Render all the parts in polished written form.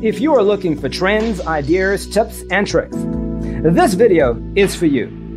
If you are looking for trends, ideas, tips, and tricks, this video is for you.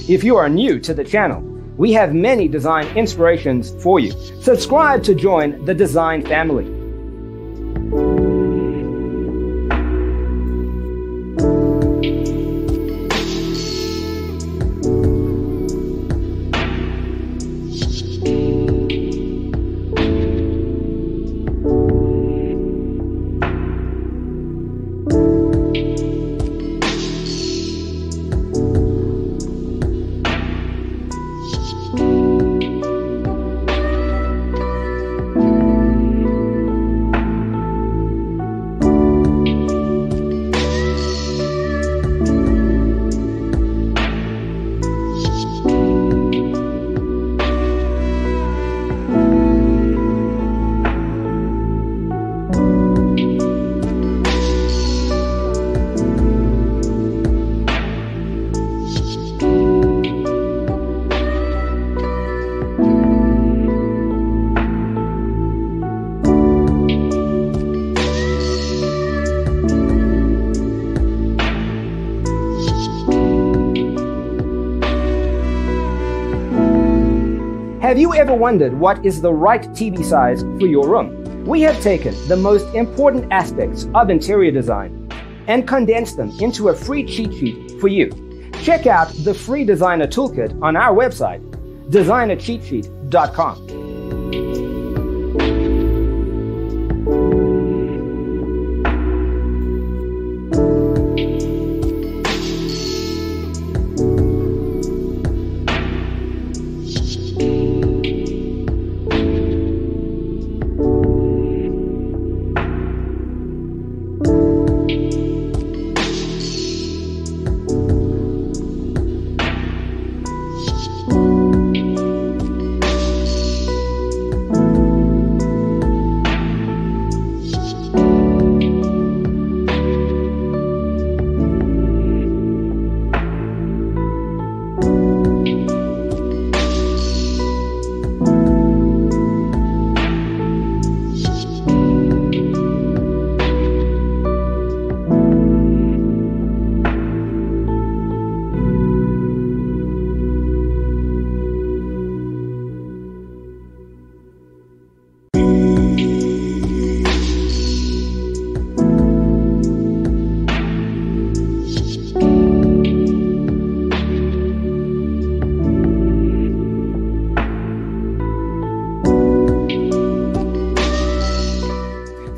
If you are new to the channel, we have many design inspirations for you. Subscribe to join the design family. Have you ever wondered what is the right TV size for your room? We have taken the most important aspects of interior design and condensed them into a free cheat sheet for you. Check out the free designer toolkit on our website, designercheatsheet.com.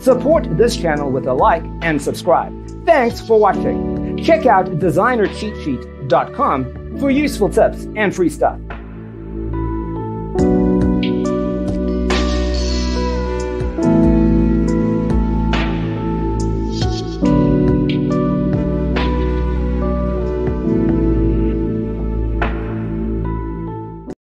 Support this channel with a like and subscribe. Thanks for watching. Check out designercheatsheet.com for useful tips and free stuff.